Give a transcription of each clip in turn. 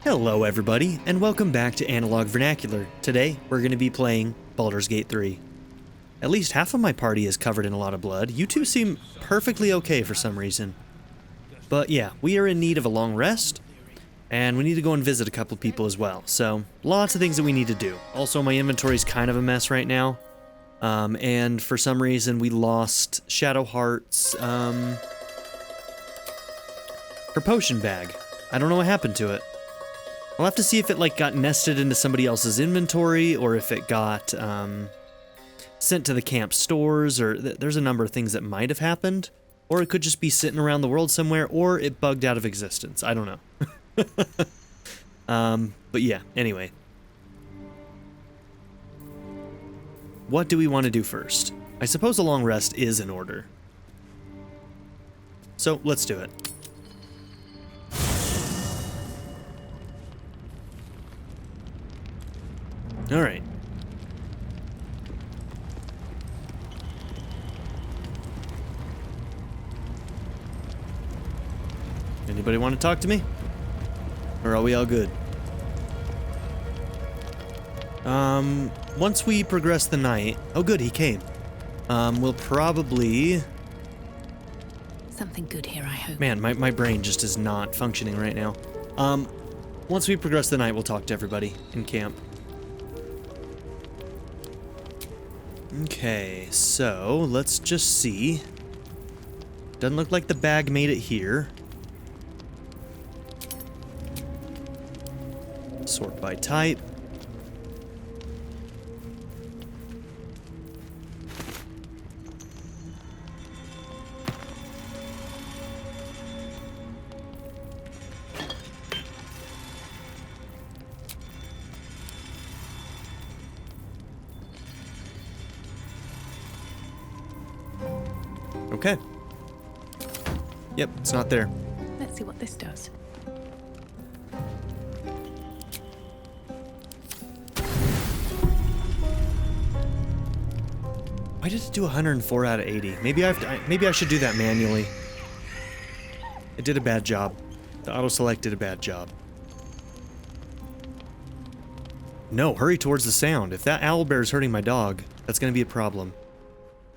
Hello everybody, and welcome back to Analog Vernacular. Today, we're going to be playing Baldur's Gate 3. At least half of my party is covered in a lot of blood. You two seem perfectly okay for some reason. But yeah, we are in need of a long rest, and we need to go and visit a couple people as well. So, lots of things that we need to do. Also, my inventory's kind of a mess right now. And for some reason, we lost Shadowheart's, her potion bag. I don't know what happened to it. I'll have to see if it got nested into somebody else's inventory, or if it got sent to the camp stores, or there's a number of things that might have happened, or it could just be sitting around the world somewhere, or it bugged out of existence. I don't know. But yeah, anyway. What do we want to do first? I suppose a long rest is in order. So let's do it. All right. Anybody want to talk to me? Or are we all good? Once we progress the night... Oh good, he came. We'll probably... Something good here, I hope. Man, my brain just is not functioning right now. Once we progress the night, we'll talk to everybody in camp. Okay, so let's just see. Doesn't look like the bag made it here. Sort by type. Okay. Yep, it's not there. Let's see what this does. Why did it do 104 out of 80? Maybe I should do that manually. It did a bad job. The auto-select did a bad job. No, hurry towards the sound. If that owlbear is hurting my dog, that's gonna be a problem.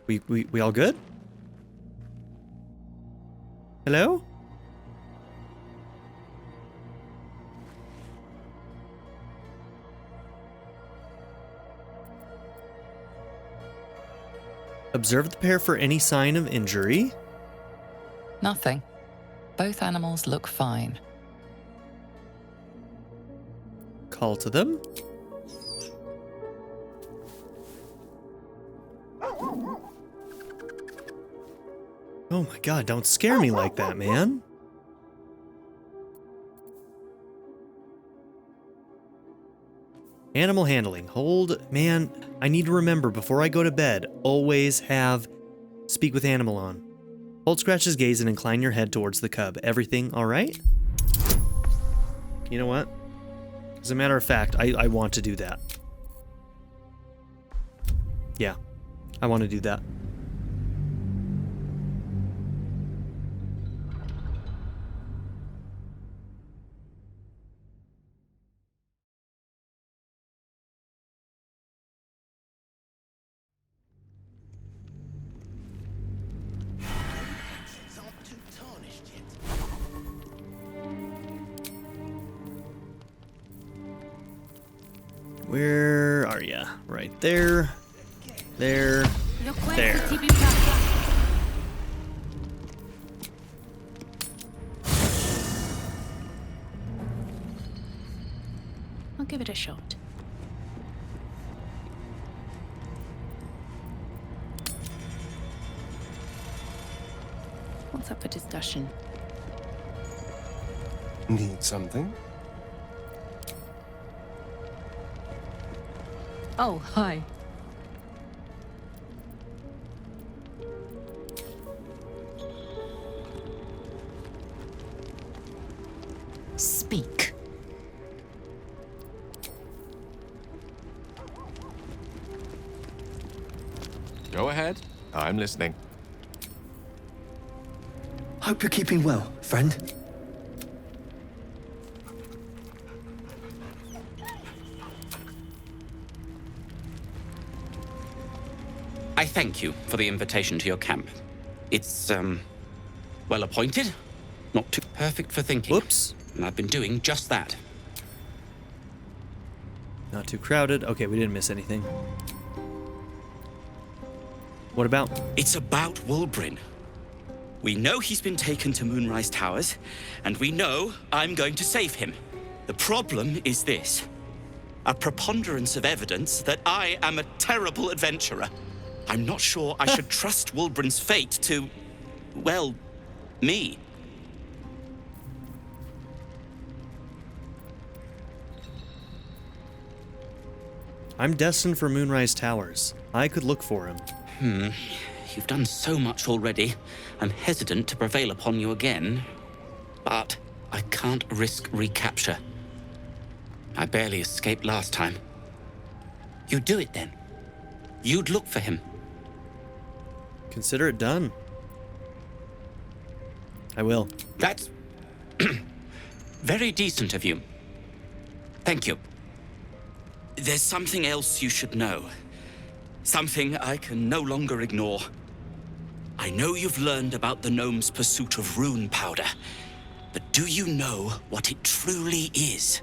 We all good? Hello? Observe the pair for any sign of injury. Nothing. Both animals look fine. Call to them. Oh my god, don't scare me like that, man. Animal handling. Hold. Man, I need to remember before I go to bed, always have speak with animal on. Hold Scratch's gaze and incline your head towards the cub. Everything alright? You know what? As a matter of fact, I want to do that. Yeah, I want to do that. Where are ya? Right there. There. There. I'll give it a shot. What's up for discussion? Need something? Oh, hi. Speak. Go ahead. I'm listening. Hope you're keeping well, friend. I thank you for the invitation to your camp. It's, well appointed, not too perfect for thinking. Whoops. And I've been doing just that. Not too crowded. Okay, we didn't miss anything. What about? It's about Wulbrin. We know he's been taken to Moonrise Towers, and we know I'm going to save him. The problem is this: a preponderance of evidence that I am a terrible adventurer. I'm not sure I should trust Wulbrin's fate to, well, me. I'm destined for Moonrise Towers. I could look for him. You've done so much already. I'm hesitant to prevail upon you again, but I can't risk recapture. I barely escaped last time. You'd do it then. You'd look for him. Consider it done. I will. That's very decent of you. Thank you. There's something else you should know. Something I can no longer ignore. I know you've learned about the gnome's pursuit of rune powder, but do you know what it truly is?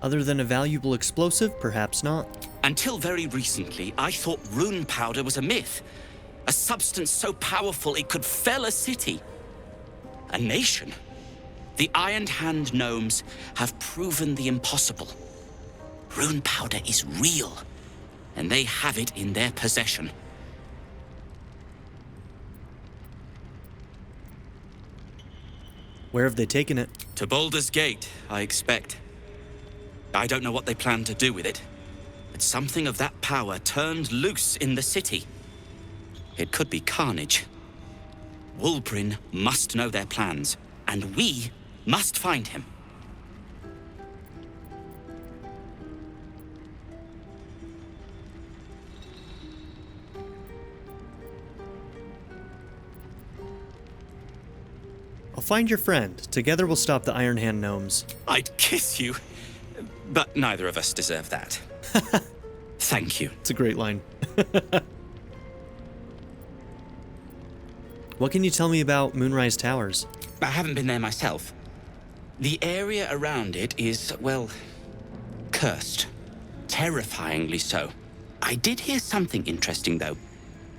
Other than a valuable explosive, perhaps not. Until very recently, I thought rune powder was a myth. A substance so powerful it could fell a city. A nation. The Iron Hand gnomes have proven the impossible. Rune powder is real, and they have it in their possession. Where have they taken it? To Baldur's Gate, I expect. I don't know what they plan to do with it, but something of that power turned loose in the city. It could be carnage. Wulbrin must know their plans, and we must find him. I'll find your friend. Together we'll stop the Iron Hand gnomes. I'd kiss you, but neither of us deserve that. Thank you. It's a great line. What can you tell me about Moonrise Towers? I haven't been there myself. The area around it is, well, cursed. Terrifyingly so. I did hear something interesting, though.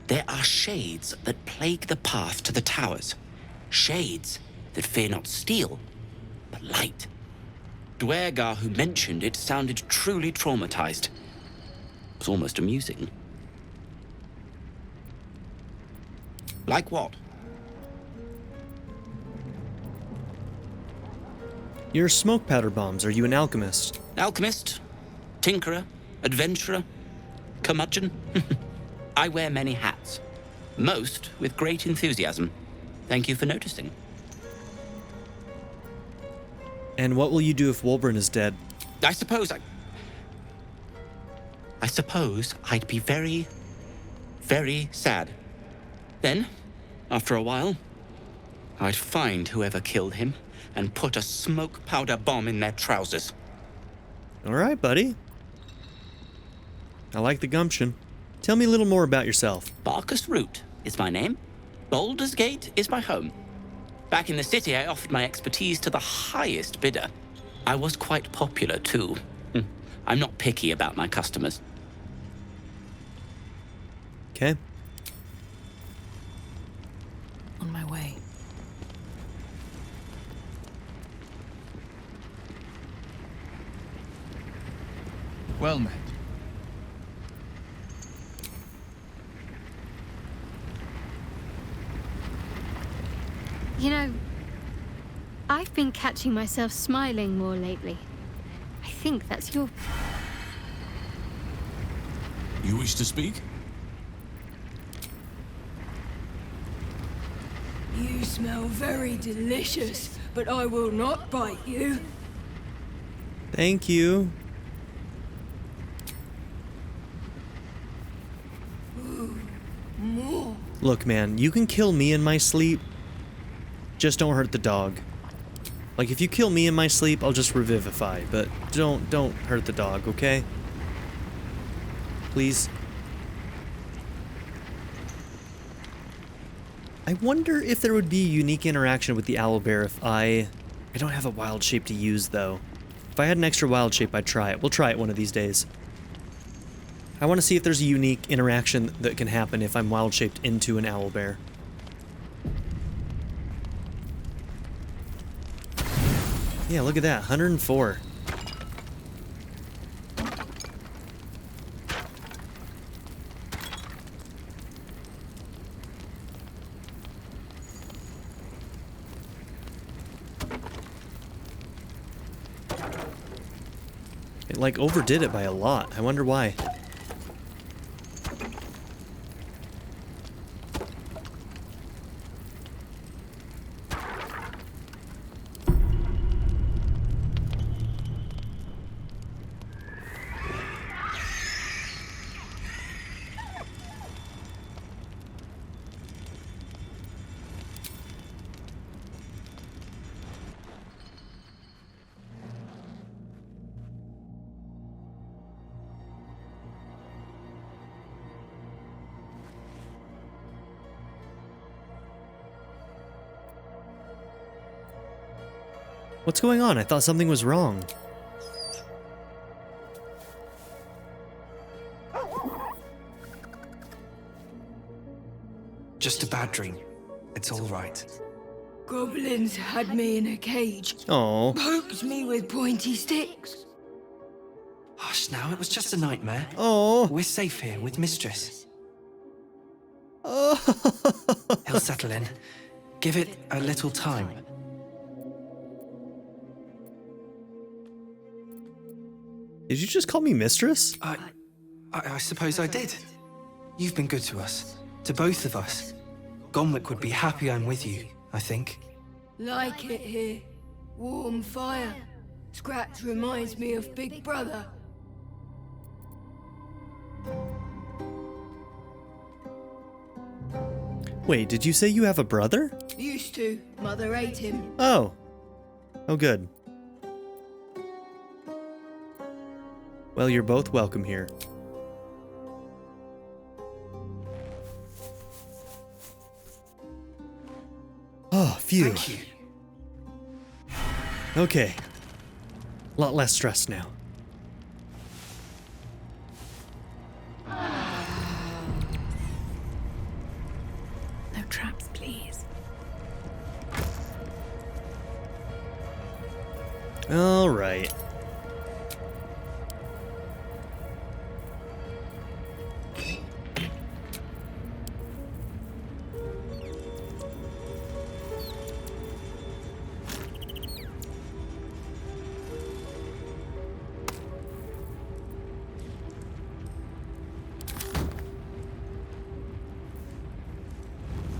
There are shades that plague the path to the towers. Shades that fear not steel, but light. Dwergar, who mentioned it, sounded truly traumatized. It was almost amusing. Like what? Your smoke powder bombs. Are you an alchemist? Alchemist, tinkerer, adventurer, curmudgeon. I wear many hats, most with great enthusiasm. Thank you for noticing. And what will you do if Wulbrin is dead? I suppose I'd be very, very sad. Then, after a while, I'd find whoever killed him and put a smoke powder bomb in their trousers. All right, buddy. I like the gumption. Tell me a little more about yourself. Barkus Root is my name. Baldur's Gate is my home. Back in the city, I offered my expertise to the highest bidder. I was quite popular, too. I'm not picky about my customers. Okay. On my way. Well met. You know, I've been catching myself smiling more lately. I think that's your... You wish to speak? You smell very delicious, but I will not bite you. Thank you. More. Look, man, you can kill me in my sleep. Just don't hurt the dog. Like, if you kill me in my sleep, I'll just revivify, but don't hurt the dog, okay? Please. I wonder if there would be a unique interaction with the owlbear if I don't have a wild shape to use, though. If I had an extra wild shape, I'd try it. We'll try it one of these days. I want to see if there's a unique interaction that can happen if I'm wild shaped into an owlbear. Yeah, look at that, 104. It like overdid it by a lot. I wonder why. What's going on? I thought something was wrong. Just a bad dream. It's all right. Goblins had me in a cage. Oh. Poked me with pointy sticks. Hush now, it was just a nightmare. Oh. We're safe here with Mistress. Oh. He'll settle in. Give it a little time. Did you just call me mistress? I suppose I did. You've been good to us. To both of us. Gonwick would be happy I'm with you, I think. Like it here. Warm fire. Scratch reminds me of Big Brother. Wait, did you say you have a brother? Used to. Mother ate him. Oh. Oh, good. Well, you're both welcome here. Oh, phew. Thank you. Okay. A lot less stress now. No traps, please. All right.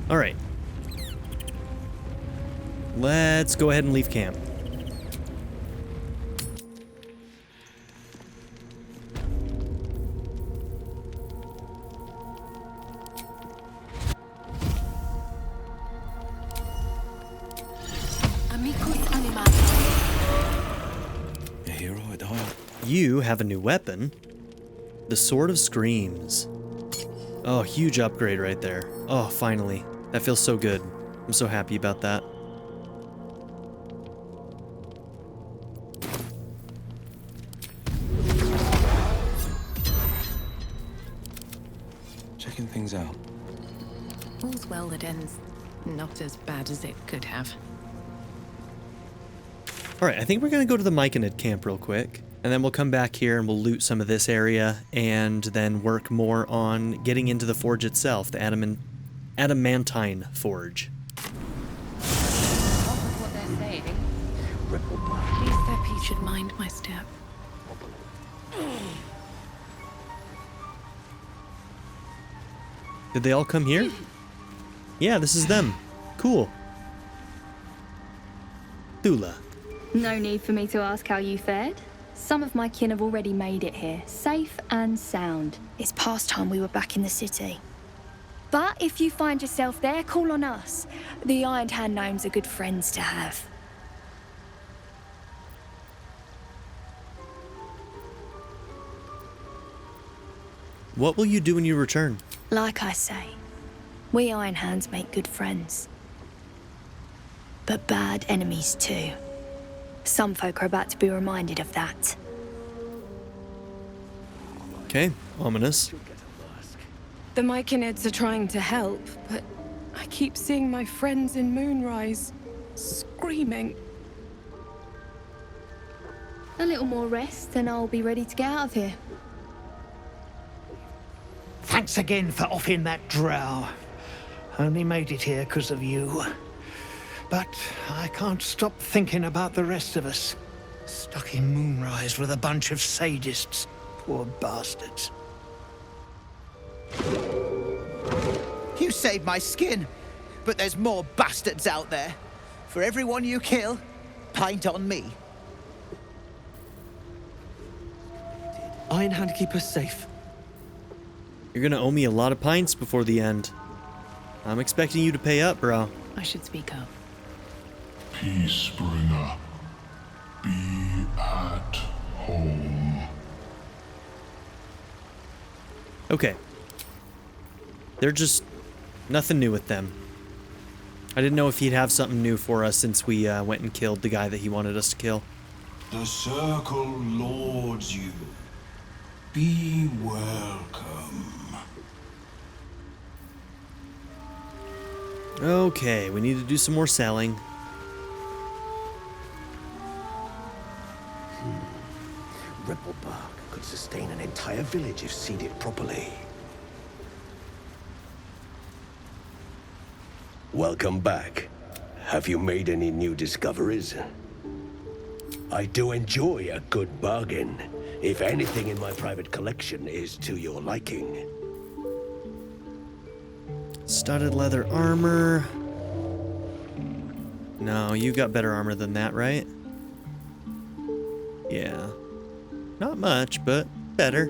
All right. Let's go ahead and leave camp. A hero at heart. You have a new weapon. The Sword of Screams. Oh, huge upgrade right there. Oh, finally. That feels so good. I'm so happy about that. Checking things out. All's well that ends not as bad as it could have. Alright, I think we're going to go to the Myconid camp real quick. And then we'll come back here and we'll loot some of this area. And then work more on getting into the forge itself. The Adamantine forge. What they're saying. Please, step, you should mind my step. Did they all come here? Yeah, this is them. Cool. Thula. No need for me to ask how you fared. Some of my kin have already made it here, safe and sound. It's past time we were back in the city. But if you find yourself there, call on us. The Iron Hand Gnomes are good friends to have. What will you do when you return? Like I say, we Iron Hands make good friends. But bad enemies too. Some folk are about to be reminded of that. Okay, ominous. The Myconids are trying to help, but I keep seeing my friends in Moonrise screaming. A little more rest and I'll be ready to get out of here. Thanks again for offing that drow. Only made it here because of you. But I can't stop thinking about the rest of us. Stuck in Moonrise with a bunch of sadists. Poor bastards. You saved my skin, but there's more bastards out there. For everyone you kill, pint on me. Iron Hand keep us safe. You're gonna owe me a lot of pints before the end. I'm expecting you to pay up, bro. I should speak up. Peacebringer, be at home. Okay. They're just nothing new with them. I didn't know if he'd have something new for us since we went and killed the guy that he wanted us to kill. The circle lords you. Be welcome. Okay, we need to do some more selling. Rebel bark could sustain an entire village if seeded properly. Welcome back. Have you made any new discoveries? I do enjoy a good bargain, if anything in my private collection is to your liking. Studded leather armor. No, you got better armor than that, right? Yeah. Not much, but better.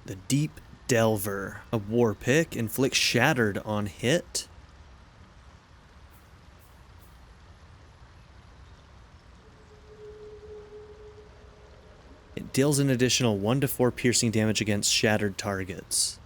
The Deep Delver. A war pick. Inflicts Shattered on hit. It deals an additional 1 to 4 piercing damage against shattered targets.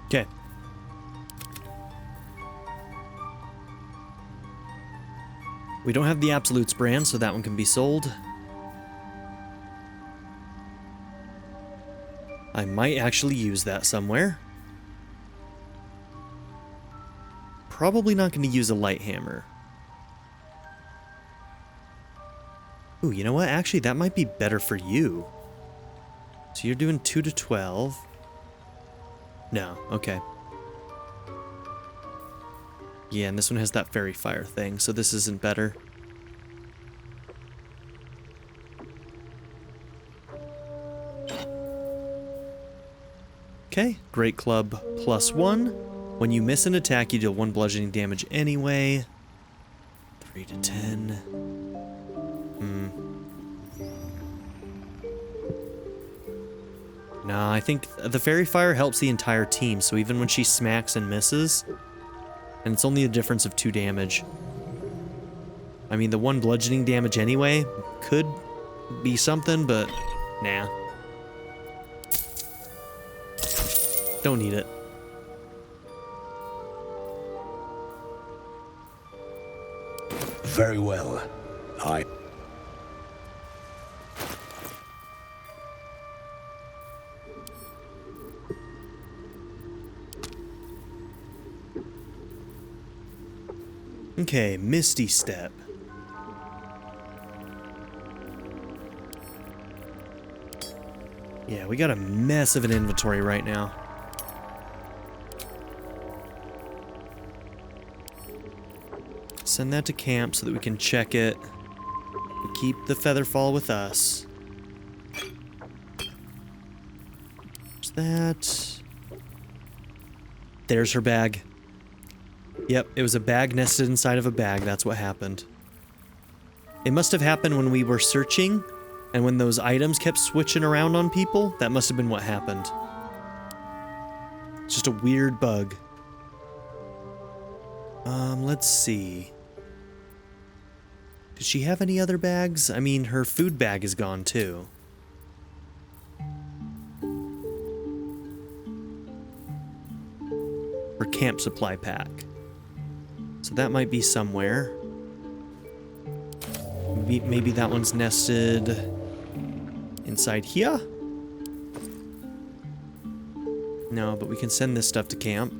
Okay. We don't have the Absolutes brand, so that one can be sold. I might actually use that somewhere. Probably not going to use a light hammer. Ooh, you know what? Actually, that might be better for you. So you're doing 2 to 12. No, okay. Yeah, and this one has that fairy fire thing, so this isn't better. Okay, Great Club +1. When you miss an attack, you deal 1 bludgeoning damage anyway. 3 to 10. No, I think the fairy fire helps the entire team, so even when she smacks and misses, and it's only a difference of 2 damage. I mean, the 1 bludgeoning damage anyway could be something, but nah. Don't need it. Very well. Okay, Misty Step. Yeah, we got a mess of an inventory right now. Send that to camp so that we can check it. We keep the Featherfall with us. What's that? There's her bag. Yep, it was a bag nested inside of a bag. That's what happened. It must have happened when we were searching, and when those items kept switching around on people. That must have been what happened. It's just a weird bug. Let's see. Did she have any other bags? I mean, her food bag is gone too. Her camp supply pack. So that might be somewhere. Maybe that one's nested inside here? No, but we can send this stuff to camp.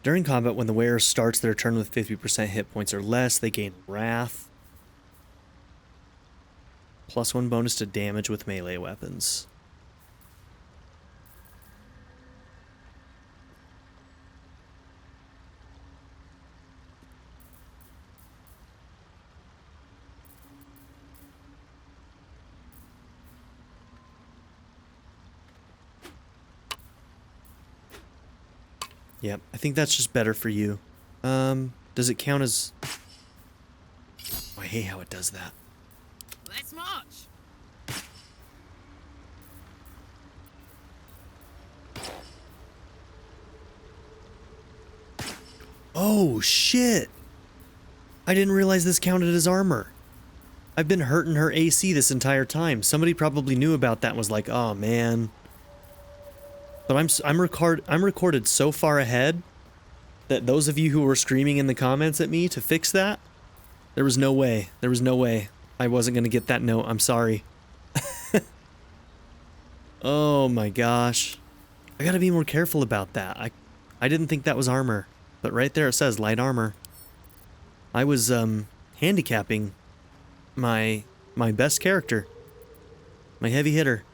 During combat, when the wearer starts their turn with 50% hit points or less, they gain Wrath. +1 bonus to damage with melee weapons. Yep, I think that's just better for you. Does it count as... Oh, I hate how it does that. Let's march. Oh, shit! I didn't realize this counted as armor. I've been hurting her AC this entire time. Somebody probably knew about that and was like, oh, man. But I'm recorded so far ahead that those of you who were screaming in the comments at me to fix that, there was no way. There was no way I wasn't going to get that note. I'm sorry. Oh my gosh. I gotta be more careful about that. I didn't think that was armor. But right there it says light armor. I was handicapping my best character. My heavy hitter.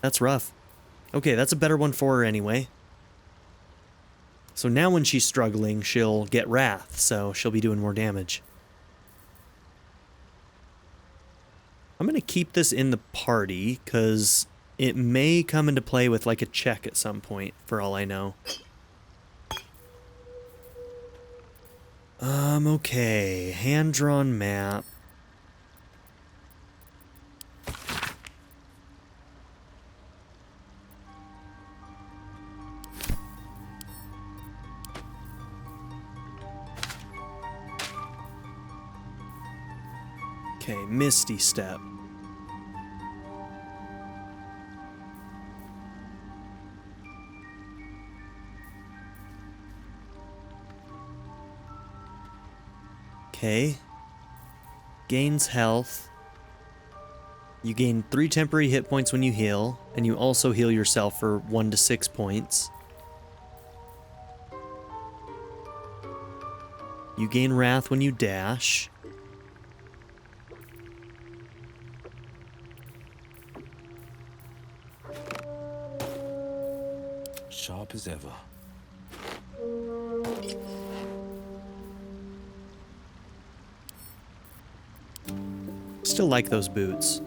That's rough. Okay, that's a better one for her anyway. So now when she's struggling, she'll get Wrath, so she'll be doing more damage. I'm going to keep this in the party, because it may come into play with like a check at some point, for all I know. Okay, hand-drawn map. Okay, Misty Step. Okay. Gains health. You gain 3 temporary hit points when you heal, and you also heal yourself for 1 to 6 points. You gain wrath when you dash. Sharp as ever. Still like those boots.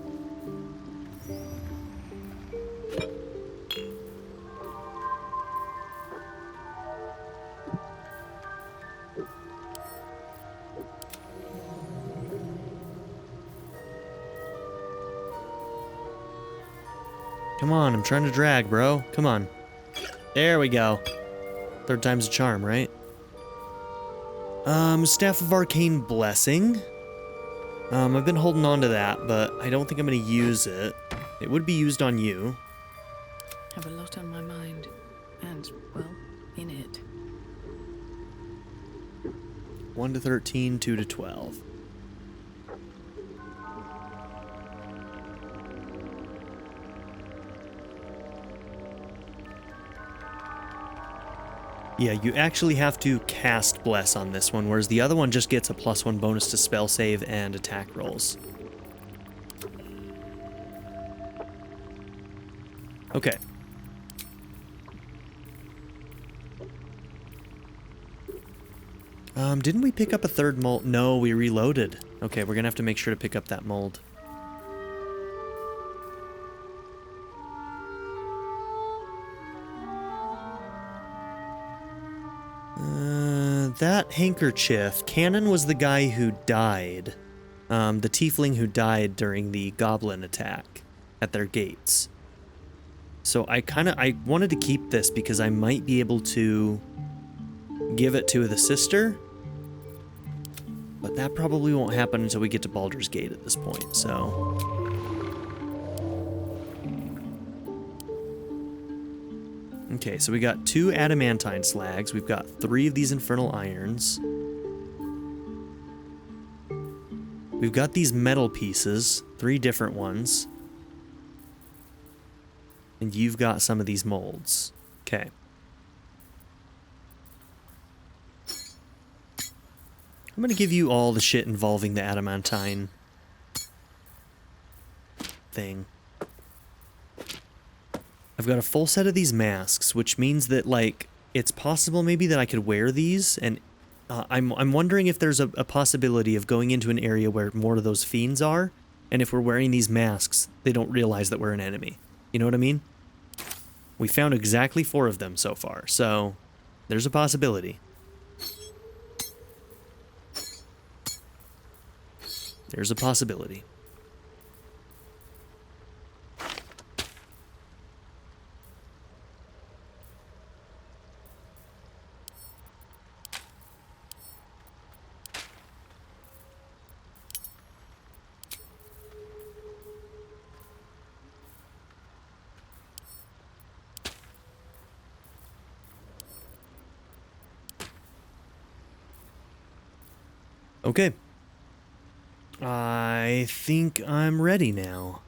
Come on, I'm trying to drag, bro. Come on. There we go. 3rd time's a charm, right? Staff of Arcane Blessing. I've been holding on to that, but I don't think I'm going to use it. It would be used on you. Have a lot on my mind. And, well, in it. 1 to 13, 2 to 12. Yeah, you actually have to cast Bless on this one, whereas the other one just gets a +1 bonus to spell save and attack rolls. Okay. Didn't we pick up a 3rd mold? No, we reloaded. Okay, we're gonna have to make sure to pick up that mold. That handkerchief, Cannon was the guy who died. The tiefling who died during the goblin attack at their gates. So I wanted to keep this because I might be able to give it to the sister. But that probably won't happen until we get to Baldur's Gate at this point, so... Okay, so we got 2 Adamantine slags. We've got 3 of these Infernal Irons. We've got these metal pieces, 3 different ones. And you've got some of these molds. Okay. I'm gonna give you all the shit involving the Adamantine thing. I've got a full set of these masks, which means that, like, it's possible maybe that I could wear these, and I'm wondering if there's a possibility of going into an area where more of those fiends are, and if we're wearing these masks, they don't realize that we're an enemy. You know what I mean? We found exactly 4 of them so far, so there's a possibility. There's a possibility. Okay. I think I'm ready now.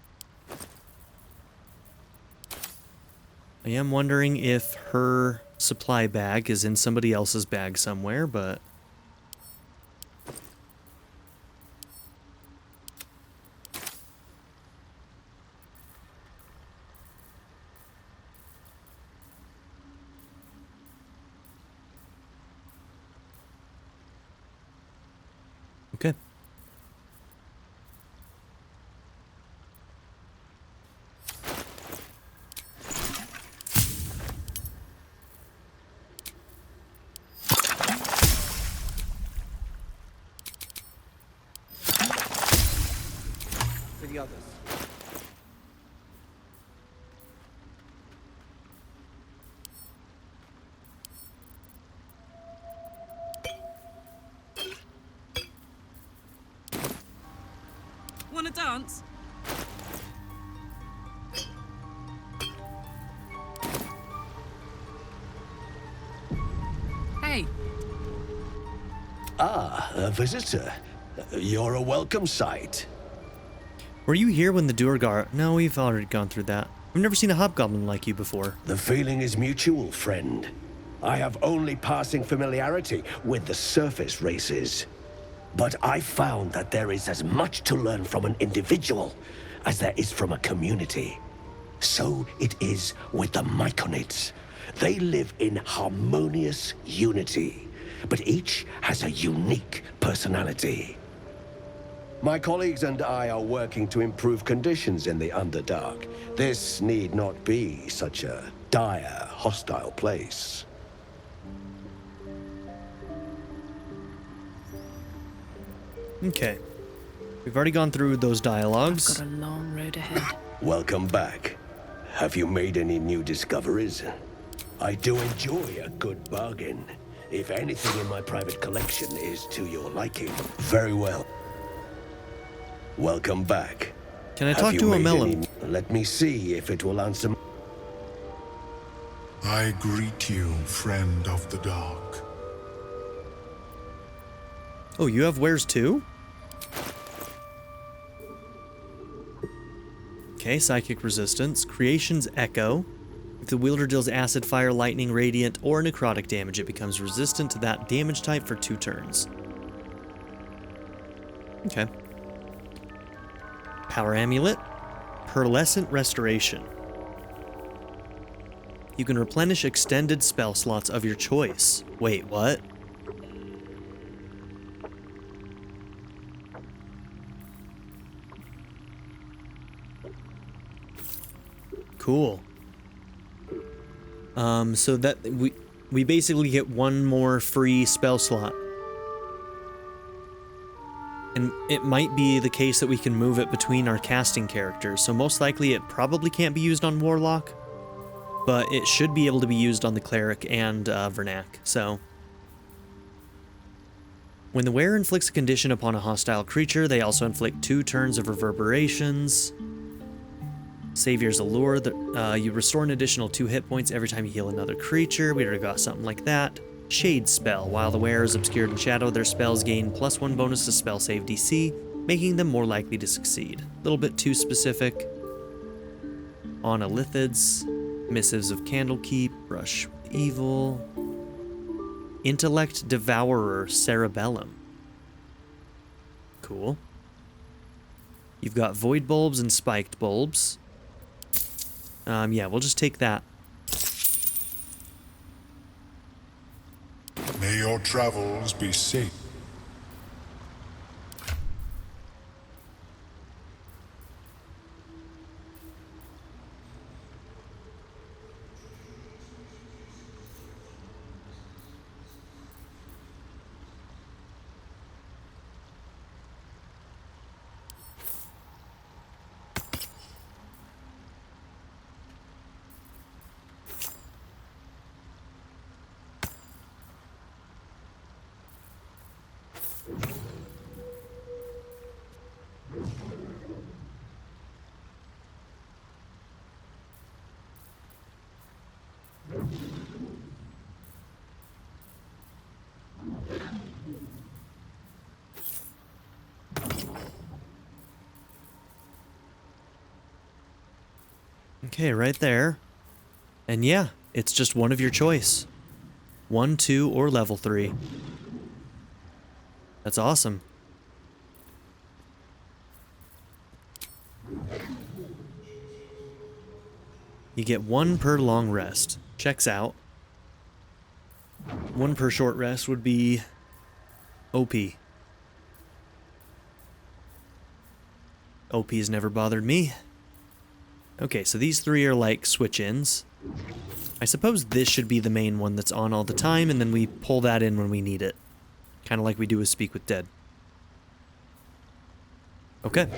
I am wondering if her supply bag is in somebody else's bag somewhere, but... Okay. For the others. Wanna dance? Hey. Ah, a visitor. You're a welcome sight. Were you here when the Duergar... No, we've already gone through that. I've never seen a hobgoblin like you before. The feeling is mutual, friend. I have only passing familiarity with the surface races. But I found that there is as much to learn from an individual as there is from a community. So it is with the Myconids. They live in harmonious unity, but each has a unique personality. My colleagues and I are working to improve conditions in the Underdark. This need not be such a dire, hostile place. Okay. We've already gone through those dialogues. Got a long road ahead. Welcome back. Have you made any new discoveries? I do enjoy a good bargain. If anything in my private collection is to your liking, very well. Welcome back. Can I talk to a melon? Let me see if it will answer. I greet you, friend of the dark. Oh, you have wares too? Okay, psychic resistance. Creation's Echo. If the wielder deals acid, fire, lightning, radiant, or necrotic damage, it becomes resistant to that damage type for 2 turns. Okay. Power Amulet. Pearlescent Restoration. You can replenish extended spell slots of your choice. Wait, what? Cool. So that we basically get one more free spell slot. And it might be the case that we can move it between our casting characters. So most likely it probably can't be used on Warlock, but it should be able to be used on the Cleric and Vernac. So when the wearer inflicts a condition upon a hostile creature, they also inflict 2 turns of reverberations. Savior's Allure, you restore an additional 2 hit points every time you heal another creature. We already got something like that. Shade Spell. While the wearer is obscured in shadow, their spells gain +1 bonus to spell save DC, making them more likely to succeed. A little bit too specific. On Lithids, Missives of Candlekeep, Brush with Evil, Intellect Devourer, Cerebellum. Cool. You've got Void Bulbs and Spiked Bulbs. Yeah, we'll just take that. May your travels be safe. Okay, right there. And yeah, it's just one of your choice. 1, 2, or level 3. That's awesome. You get 1 per long rest. Checks out. 1 per short rest would be OP. OP's never bothered me. Okay, so these 3 are like switch-ins. I suppose this should be the main one that's on all the time, and then we pull that in when we need it. Kind of like we do with Speak with Dead. Okay.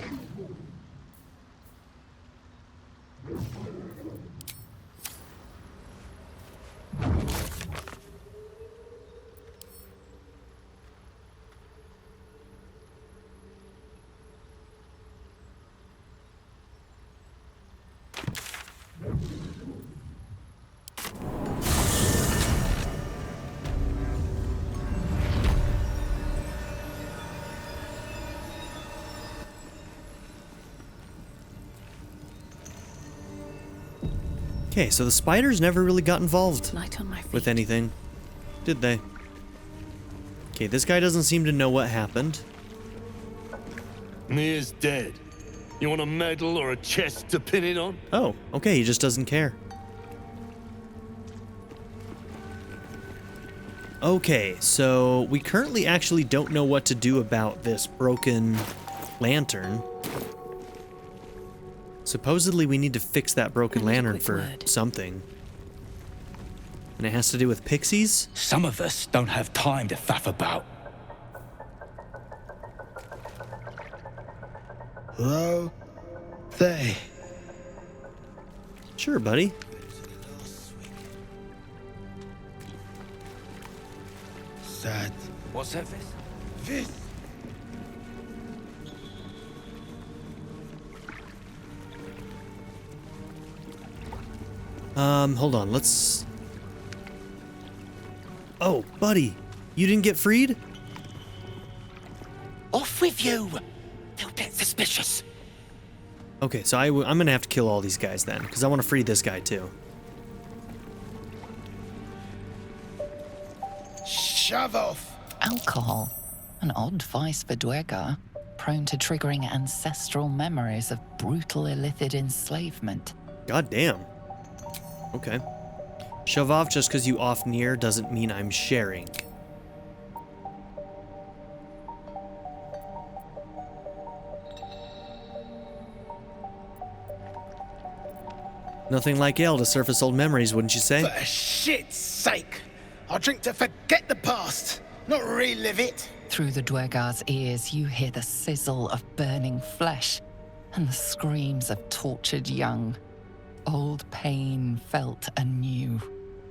Okay, so the spiders never really got involved Light on my feet. with anything, did they? Okay, this guy doesn't seem to know what happened. Mir's dead. You want a medal or a chest to pin it on? Oh, okay, he just doesn't care. Okay, so we currently actually don't know what to do about this broken lantern. Supposedly we need to fix that broken lantern for something. And it has to do with pixies? Some of us don't have time to faff about. Hello? They. Sure, buddy. Sad. What's that? This. Hold on, let's... Oh, buddy, you didn't get freed? Off with you! They'll get suspicious. Okay, so I'm gonna have to kill all these guys then, because I want to free this guy too. Shove off! Alcohol. An odd vice for Dwegar, prone to triggering ancestral memories of brutal illicit enslavement. God damn. Okay. Shove off just because you off near doesn't mean I'm sharing. Nothing like ale to surface old memories, wouldn't you say? For shit's sake! I'll drink to forget the past, not relive it. Through the Dwegar's ears, you hear the sizzle of burning flesh and the screams of tortured young. Old pain felt anew.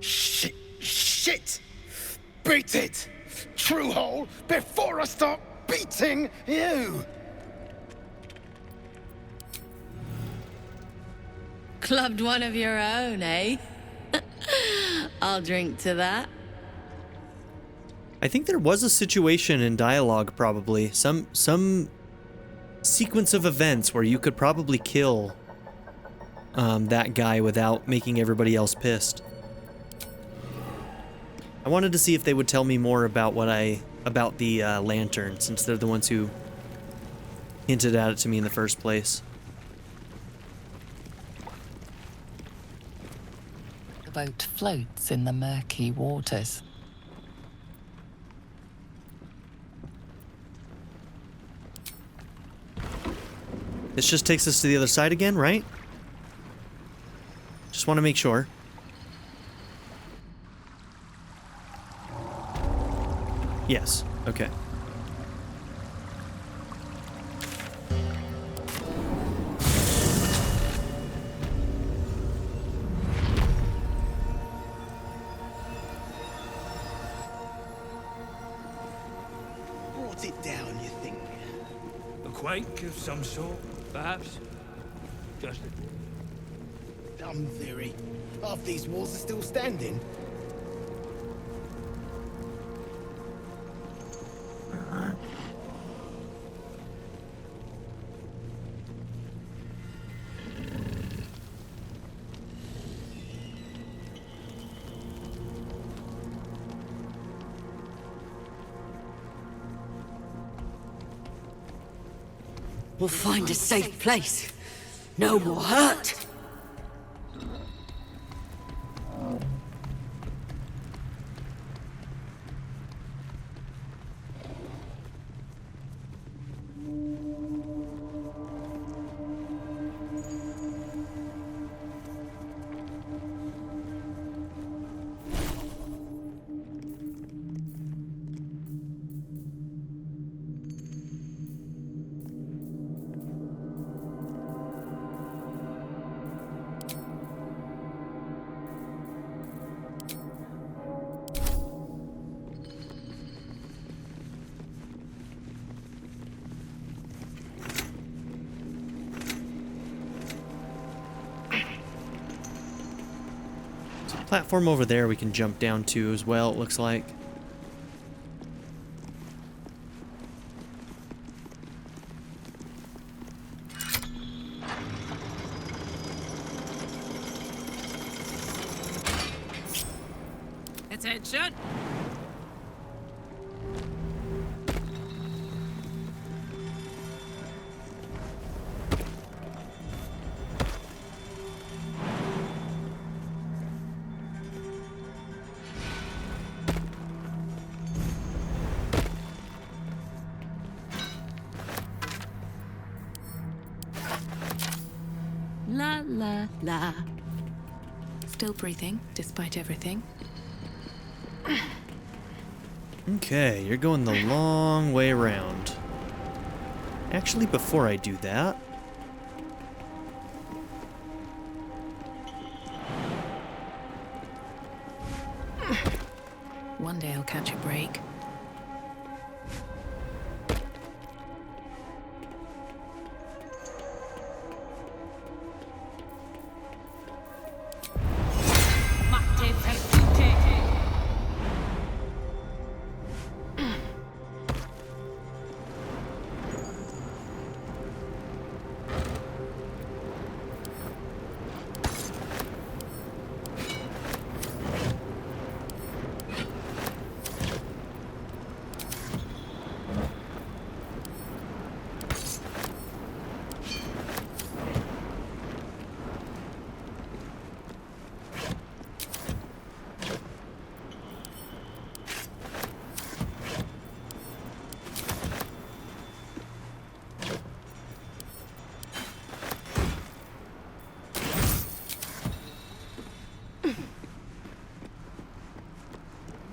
Shit! Shit! Beat it! True hole before I start beating you! Clubbed one of your own, eh? I'll drink to that. I think there was a situation in dialogue, probably. Some sequence of events where you could probably kill that guy without making everybody else pissed. I wanted to see if they would tell me more about about the lantern, since they're the ones who hinted at it to me in the first place. The boat floats in the murky waters. This just takes us to the other side again, right? Just want to make sure. Yes, okay. Brought it down, you think? A quake of some sort, perhaps? Just Dumb theory. Half these walls are still standing. We'll find a safe place. No more hurt. Platform over there we can jump down to as well, it looks like. Attention! La la la. Still breathing, despite everything. Okay, you're going the long way around. Actually, before I do that... One day I'll catch a break.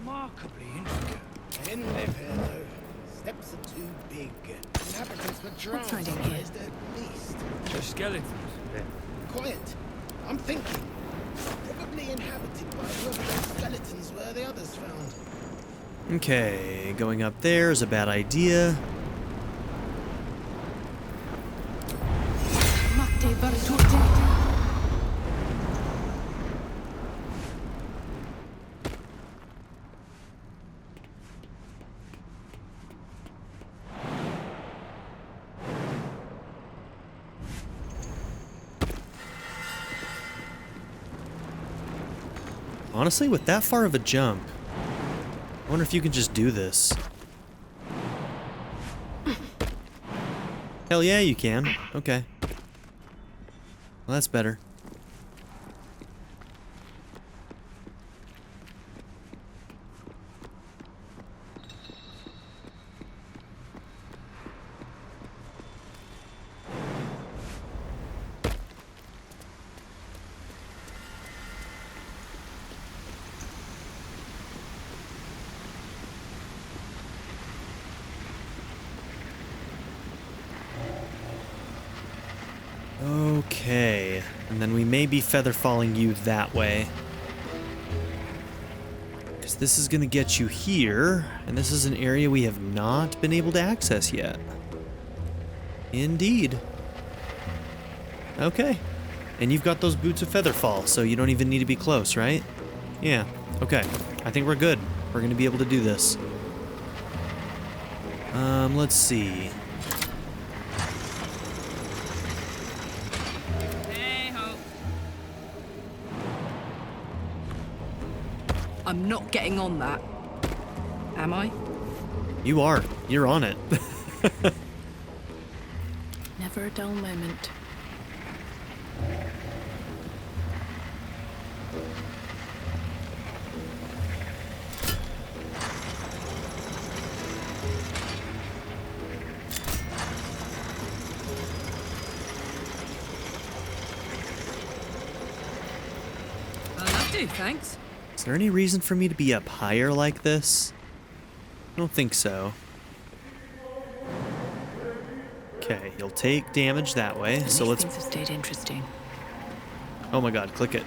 Remarkably intricate. Men live here, though. Steps are too big. Inhabitants were drowned. What's hiding here? At least. The skeletons. Quiet. I'm thinking. Probably inhabited by whoever those skeletons were the others found. Okay, going up there is a bad idea. Honestly, with that far of a jump, I wonder if you can just do this. Hell yeah, you can. Okay. Well, that's better. Okay, and then we may be feather falling you that way. Because this is going to get you here, and this is an area we have not been able to access yet. Indeed. Okay. And you've got those boots of featherfall, so you don't even need to be close, right? Yeah, okay. I think we're good. We're going to be able to do this. Let's see. I'm not getting on that. Am I? You are. You're on it. Never a dull moment. That'll do, thanks. Is there any reason for me to be up higher like this? I don't think so. Okay, you'll take damage that way, so let's... Things have stayed interesting. Oh my god, click it.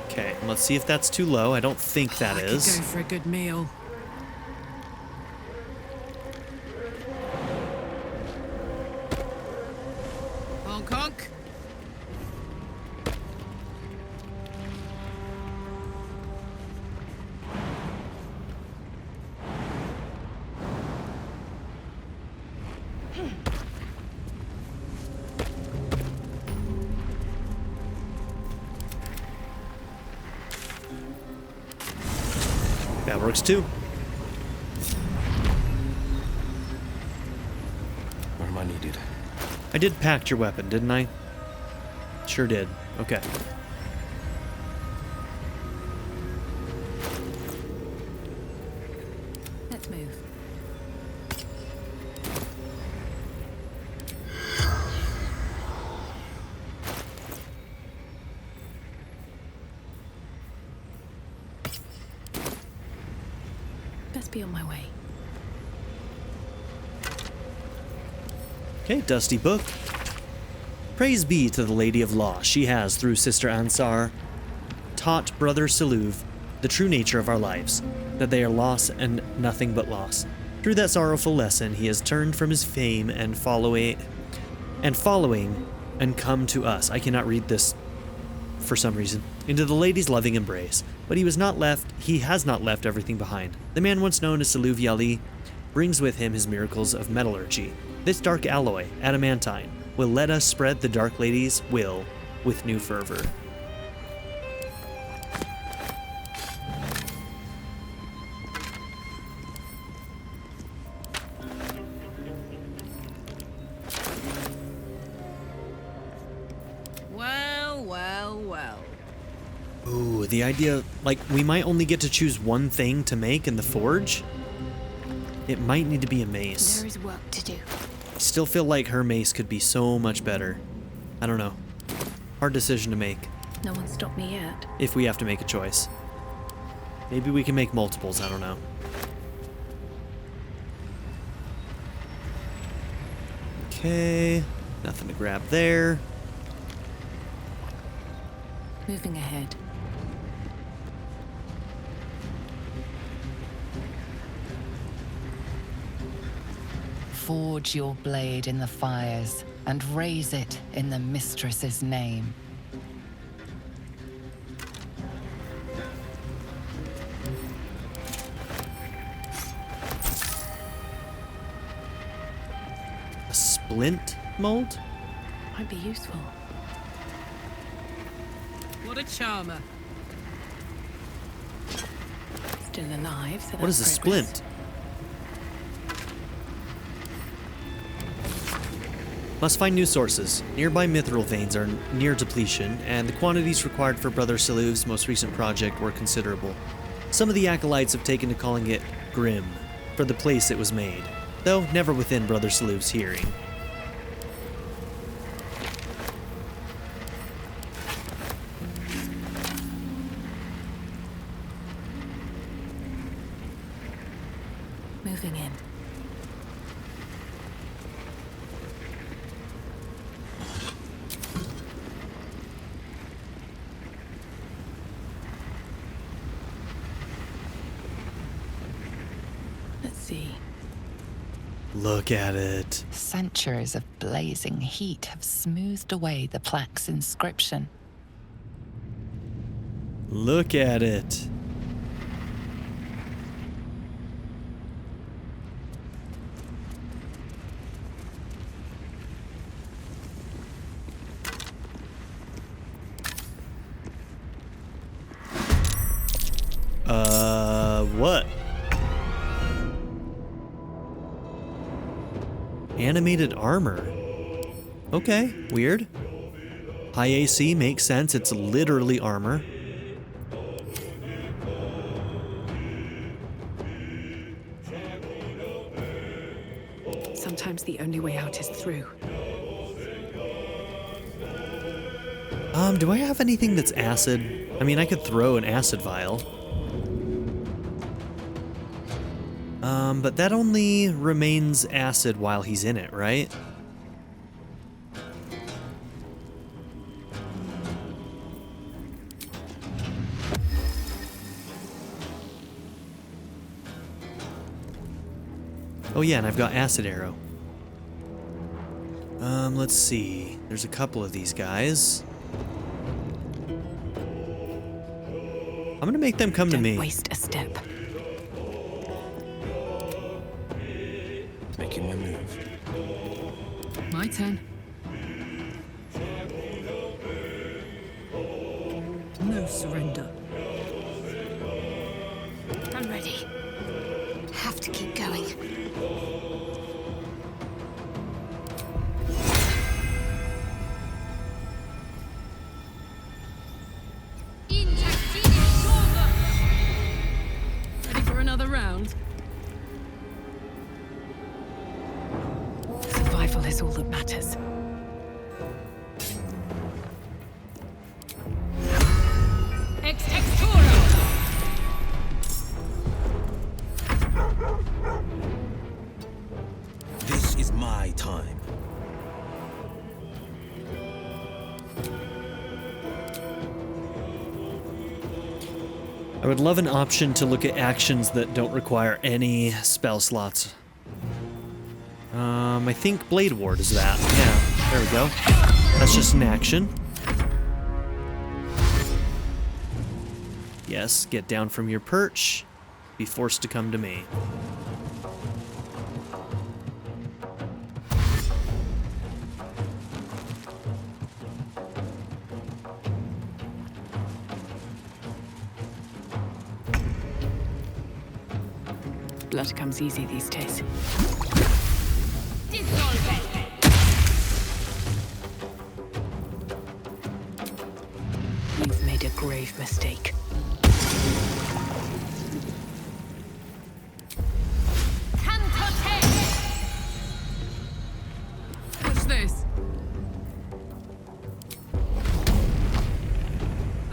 Okay, let's see if that's too low. I don't think that is. I could go for a good meal. Honk honk. Works too. Where am I needed? I did pact your weapon, didn't I? Sure did. Okay. Let's move. Best be on my way. Okay, dusty book. Praise be to the Lady of Law. She has, through Sister Ansar, taught Brother Siluv the true nature of our lives, that they are loss and nothing but loss. Through that sorrowful lesson, he has turned from his fame and following and come to us. I cannot read this for some reason. Into the lady's loving embrace. But he has not left everything behind. The man once known as Siluv Yali brings with him his miracles of metallurgy. This dark alloy, Adamantine, will let us spread the Dark Lady's will with new fervor. Well, well, well. Ooh, the idea, like, we might only get to choose one thing to make in the forge. It might need to be a mace. There is work to do. I still feel like her mace could be so much better. I don't know. Hard decision to make. No one stopped me yet. If we have to make a choice. Maybe we can make multiples, I don't know. Okay, nothing to grab there. Moving ahead. Forge your blade in the fires and raise it in the mistress's name. A splint mold? Might be useful. What a charmer. Still alive, so What is a that's progress. splint? Must find new sources. Nearby mithril veins are near depletion, and the quantities required for Brother Siluv's most recent project were considerable. Some of the acolytes have taken to calling it Grim, for the place it was made, though never within Brother Siluv's hearing. Moving in. Let's see. Look at it. Centuries of blazing heat have smoothed away the plaque's inscription. Look at it. What? Animated armor. Okay, weird. High AC makes sense, it's literally armor. Sometimes the only way out is through. Do I have anything that's acid? I mean, I could throw an acid vial. But that only remains acid while he's in it, right? Oh yeah, and I've got acid arrow. Let's see. There's a couple of these guys. I'm gonna make them come to me. Don't waste a step. Making my move. My turn. No surrender. I'm ready. Survival is all that matters. This is my time. I would love an option to look at actions that don't require any spell slots. I think Blade Ward is that. Yeah, there we go. That's just an action. Yes, get down from your perch. Be forced to come to me. Blood comes easy these days. You've made a grave mistake. What's this?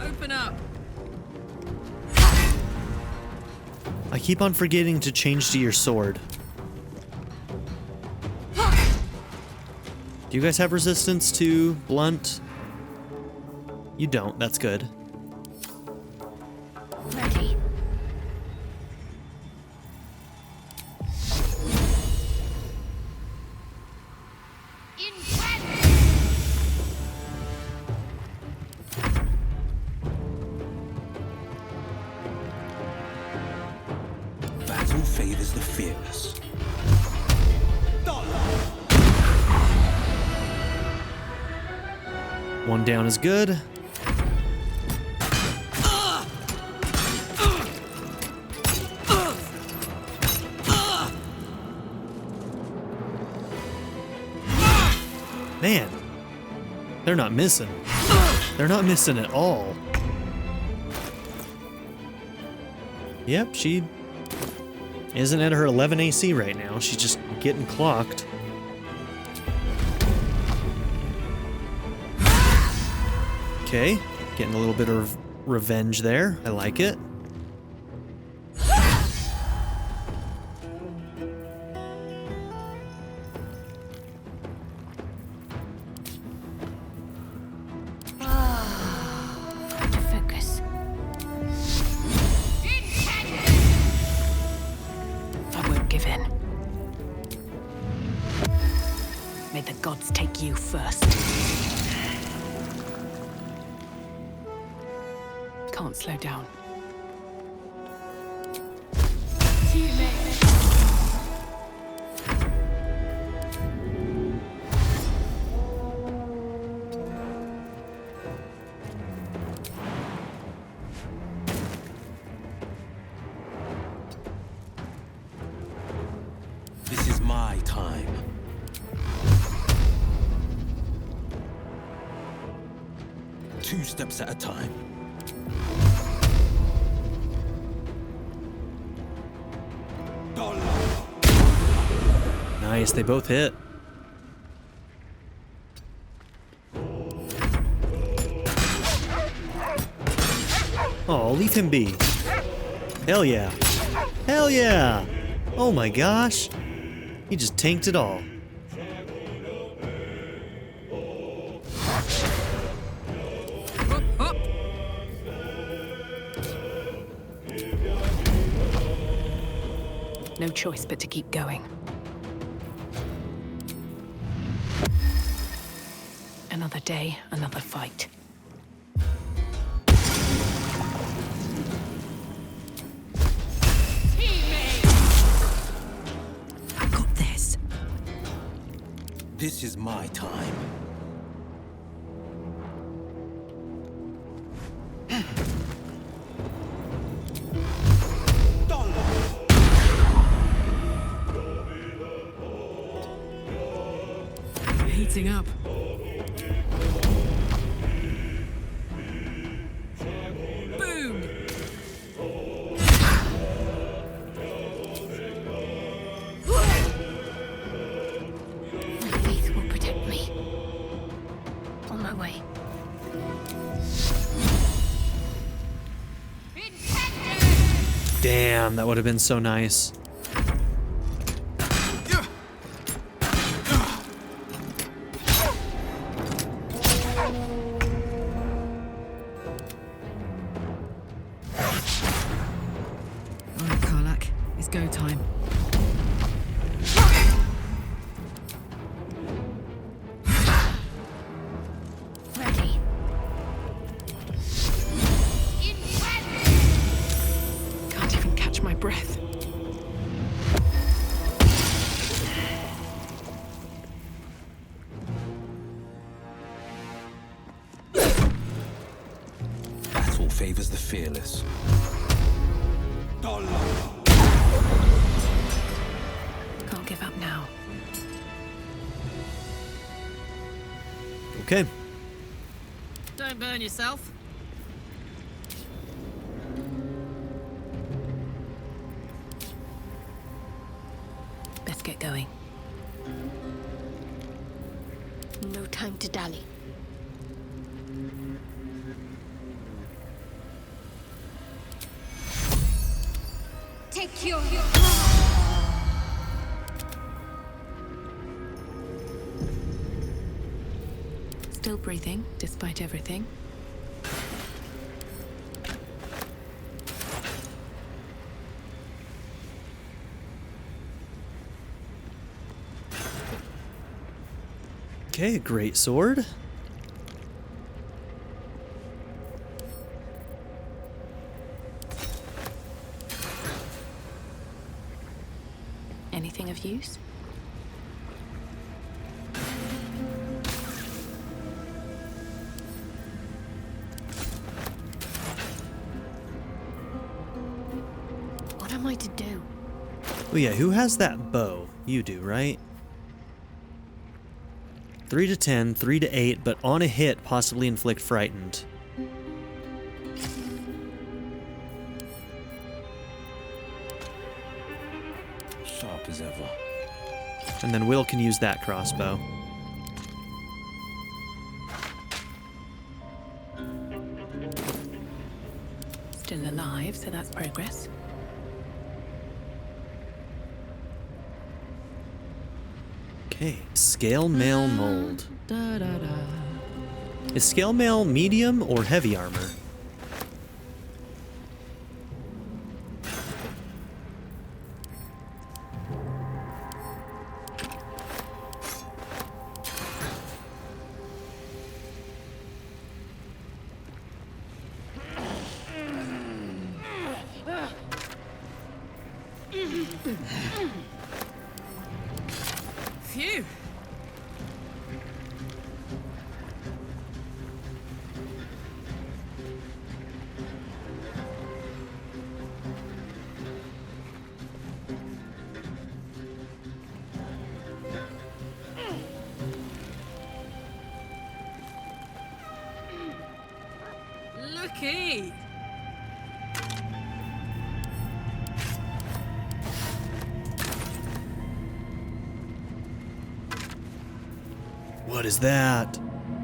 Open up. I keep on forgetting to change to your sword. Do you guys have resistance to blunt? You don't, that's good. Ready. Battle favors the fearless. One down is good. Man, they're not missing. They're not missing at all. Yep, she isn't at her 11 AC right now. She's just getting clocked. Okay, getting a little bit of revenge there. I like it. Focus. I won't give in. May the gods take you first. Can't slow down. This is my time. Two steps at a time. Nice, they both hit. Oh, leave him be. Hell yeah. Hell yeah! Oh my gosh. He just tanked it all. No choice but to keep going. Another day, another fight. I got this. This is my time. Heating up. Boom! My faith Damn, that would have been so nice. Alright, Karlak. It's go time. Ready. Can't even catch my breath. Battle favors the fearless. Can't give up now. Okay. Don't burn yourself. Best get going. No time to dally. Take your... Still breathing, despite everything. Okay, great sword. Anything of use? What am I to do? Oh yeah, who has that bow? You do, right? 3 to 10, 3 to 8, but on a hit, possibly inflict frightened. Sharp as ever. And then Will can use that crossbow. Still alive, so that's progress. Okay, scale mail mold. Is scale mail medium or heavy armor? Phew! Looky! What is that?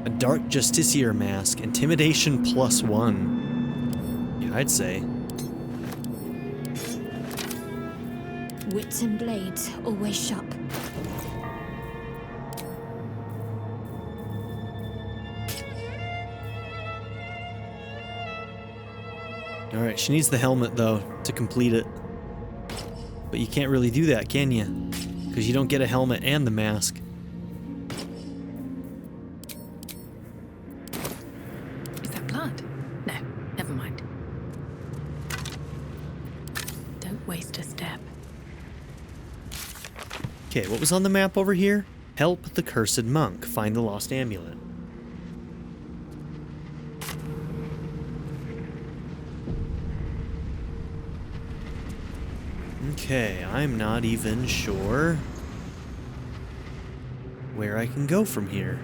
A Dark Justiciar mask. Intimidation +1. Yeah, I'd say. Wits and blades, always sharp. Alright, she needs the helmet, though, to complete it. But you can't really do that, can you? Because you don't get a helmet and the mask. Is that blood? No, never mind. Don't waste a step. Okay, what was on the map over here? Help the cursed monk find the lost amulet. Okay, I'm not even sure where I can go from here.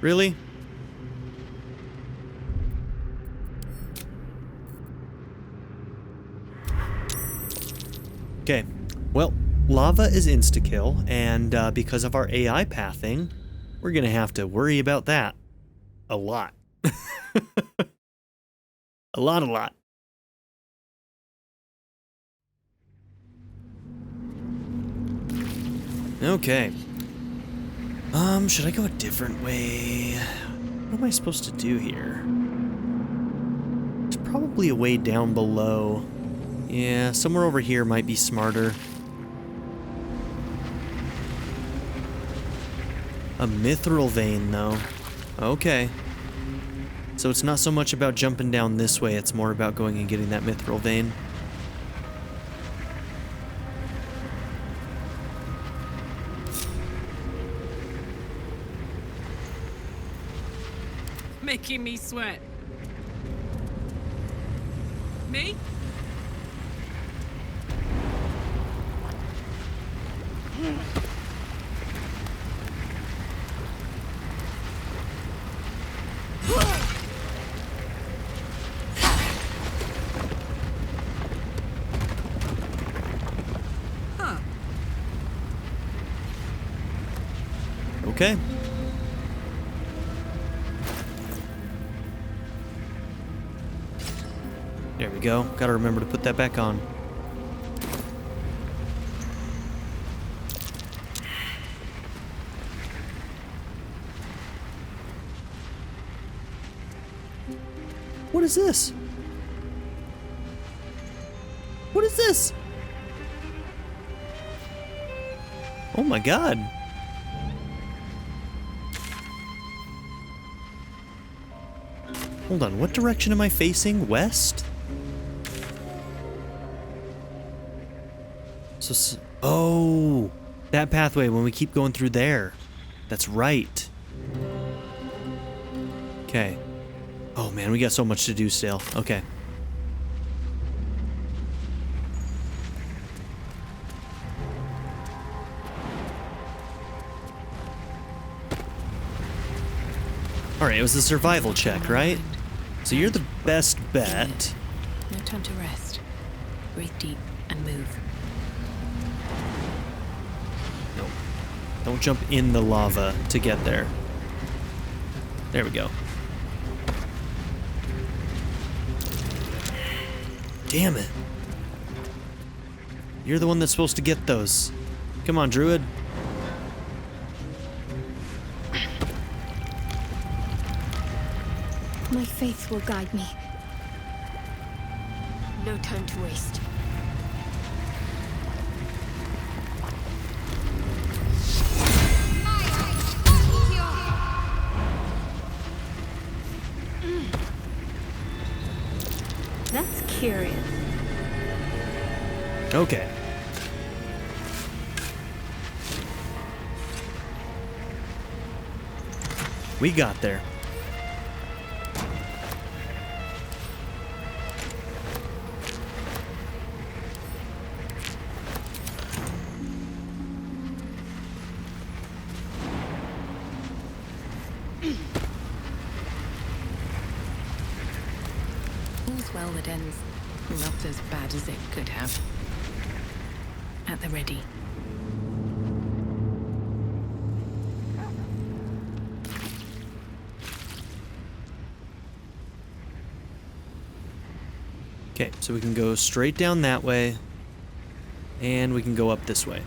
Really? Okay, well, lava is insta-kill, and because of our AI pathing, we're gonna have to worry about that a lot. A lot. Okay. Should I go a different way? What am I supposed to do here? It's probably a way down below. Yeah, somewhere over here might be smarter. A mithril vein, though. Okay. So it's not so much about jumping down this way, it's more about going and getting that mithril vein. Making me sweat. Me? Okay. There we go. Gotta remember to put that back on. What is this? What is this? Oh my god. Hold on, what direction am I facing? West? So, oh, that pathway when we keep going through there. That's right. Okay. Oh man, we got so much to do still. Okay. Alright, it was a survival check, right? So you're the best bet. No time to rest. Breathe deep and move. No. Don't jump in the lava to get there. There we go. Damn it. You're the one that's supposed to get those. Come on, Druid. My faith will guide me. No time to waste. That's curious. Okay. We got there. All's well that ends not as bad as it could have. At the ready. Okay, so we can go straight down that way, and we can go up this way.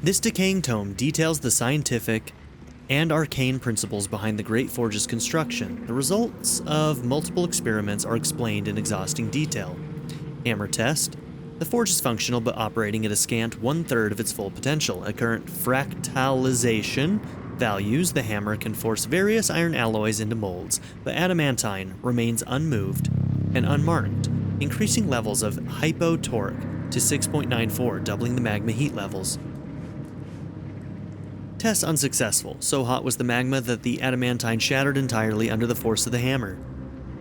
This decaying tome details the scientific and arcane principles behind the Great Forge's construction. The results of multiple experiments are explained in exhausting detail. Hammer test. The forge is functional but operating at a scant 1/3 of its full potential. At current fractalization values, the hammer can force various iron alloys into molds, but adamantine remains unmoved and unmarked, increasing levels of hypo-torque to 6.94, doubling the magma heat levels. Test unsuccessful. So hot was the magma that the adamantine shattered entirely under the force of the hammer.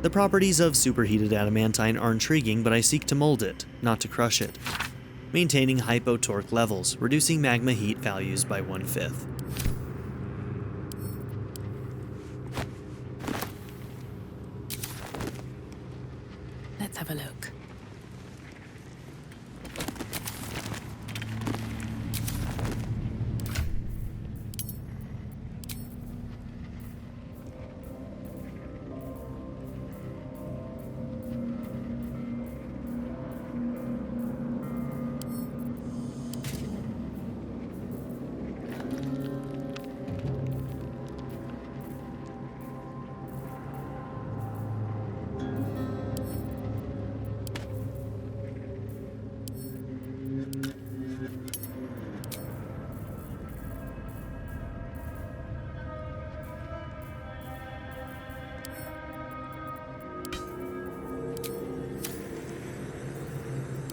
The properties of superheated adamantine are intriguing, but I seek to mold it, not to crush it. Maintaining hypo-torque levels, reducing magma heat values by 1/5. Let's have a look.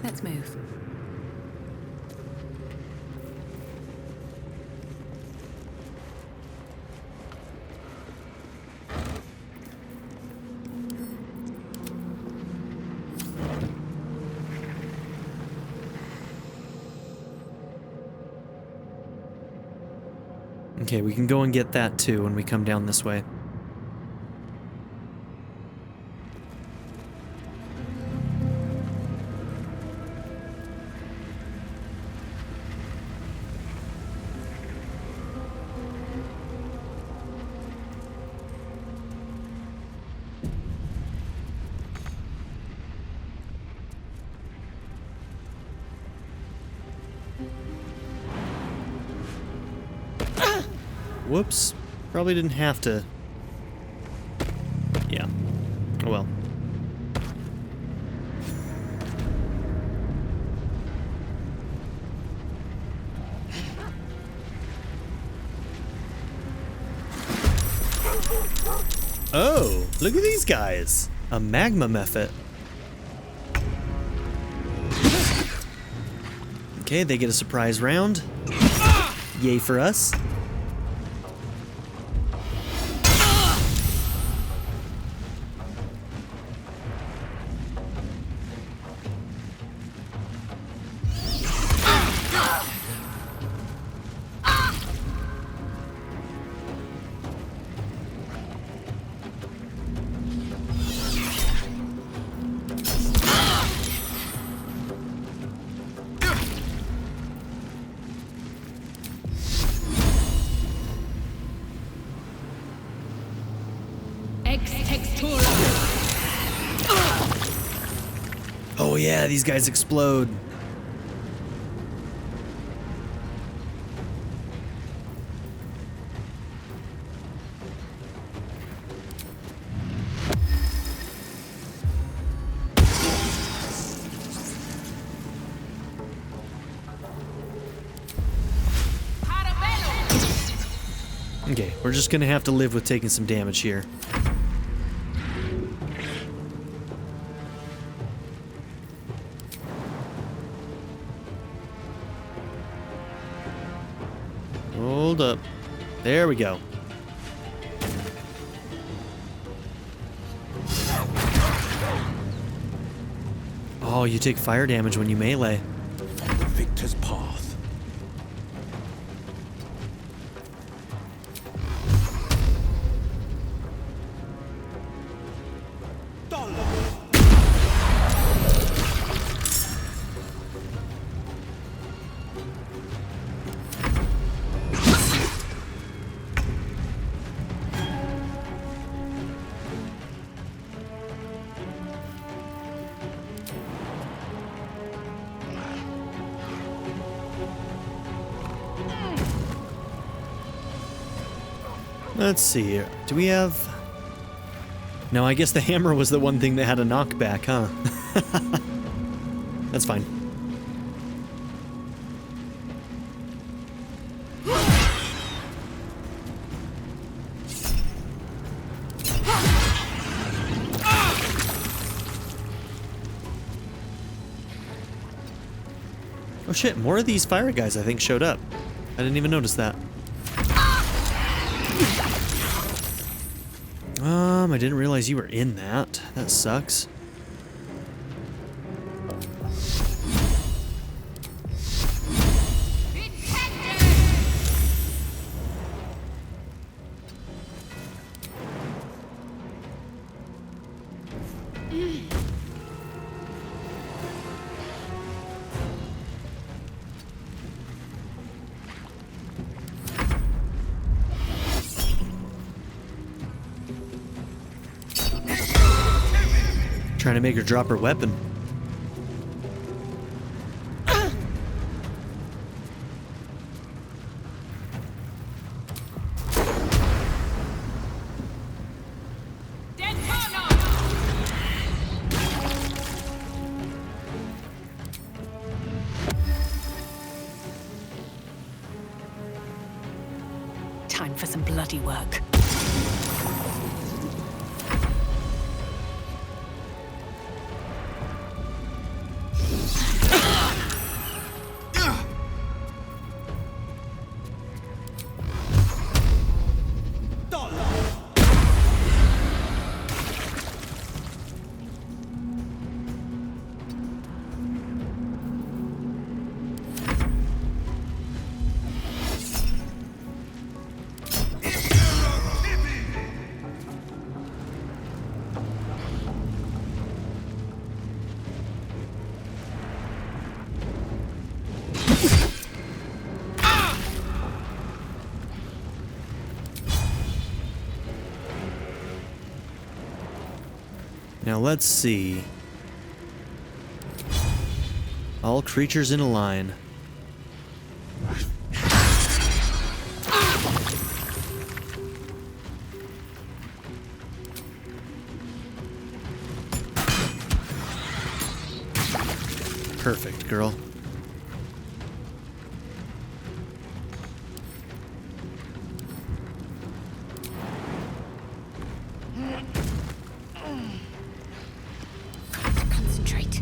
Let's move. Okay, we can go and get that too when we come down this way. Whoops. Probably didn't have to. Yeah. Oh well. Oh, look at these guys. A magma mephit. Okay, they get a surprise round. Yay for us. Oh yeah, these guys explode. Okay, we're just gonna have to live with taking some damage here. Hold up. There we go. Oh, you take fire damage when you melee. The victor's path. Let's see here. Do we have... No, I guess the hammer was the one thing that had a knockback, huh? That's fine. Oh shit, more of these fire guys I think showed up. I didn't even notice that. I didn't realize you were in that. That sucks. Trying to make her drop her weapon. Time for some bloody work. Now let's see. All creatures in a line. Perfect, girl. Concentrate.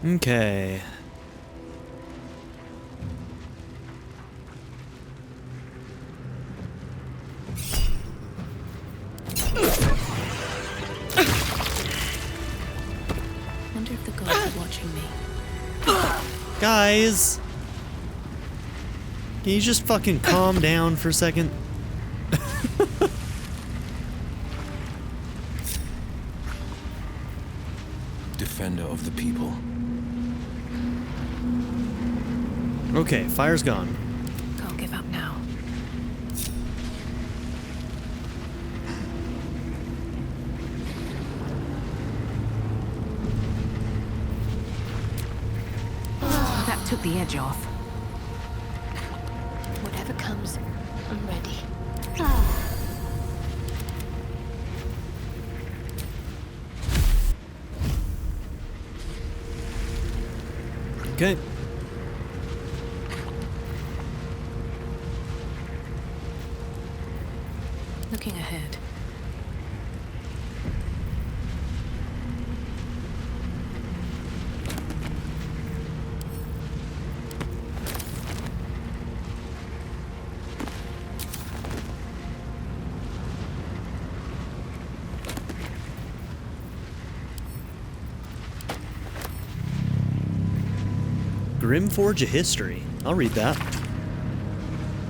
Okay. Wonder if the gods are watching me. Guys! Can you just fucking calm down for a second? Defender of the people. Okay, fire's gone. Can't give up now. That took the edge off. Whatever comes, I'm ready. Okay. Looking ahead. Grimforge of History. I'll read that.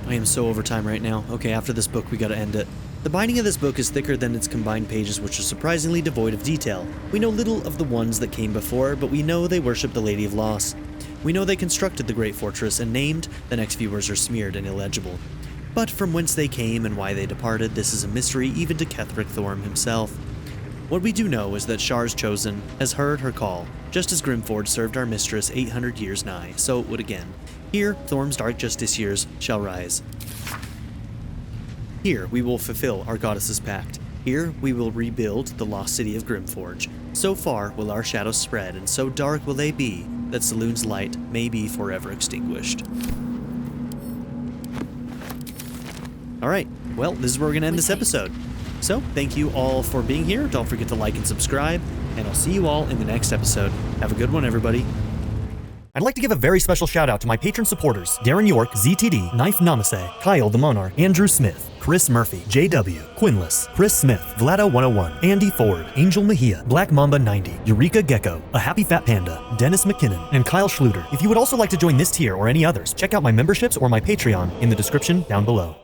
I am so over time right now. Okay, after this book, we gotta end it. The binding of this book is thicker than its combined pages, which are surprisingly devoid of detail. We know little of the ones that came before, but we know they worship the Lady of Loss. We know they constructed the Great Fortress, and named, the next few words are smeared and illegible. But from whence they came and why they departed, this is a mystery even to Ketheric Thorm himself. What we do know is that Shar's Chosen has heard her call, just as Grimforge served our mistress 800 years nigh, so it would again. Here, Thorm's dark justiciars shall rise. Here, we will fulfill our goddess's pact. Here, we will rebuild the lost city of Grimforge. So far will our shadows spread, and so dark will they be, that Saloon's light may be forever extinguished. Alright, well, this is where we're going to end this episode. So, thank you all for being here. Don't forget to like and subscribe, and I'll see you all in the next episode. Have a good one, everybody. I'd like to give a very special shout out to my patron supporters, Darren York, ZTD, Knife Namaste, Kyle the Monarch, Andrew Smith, Chris Murphy, JW, Quinless, Chris Smith, Vlado101, Andy Ford, Angel Mejia, Black Mamba 90, Eureka Gecko, A Happy Fat Panda, Dennis McKinnon, and Kyle Schluter. If you would also like to join this tier or any others, check out my memberships or my Patreon in the description down below.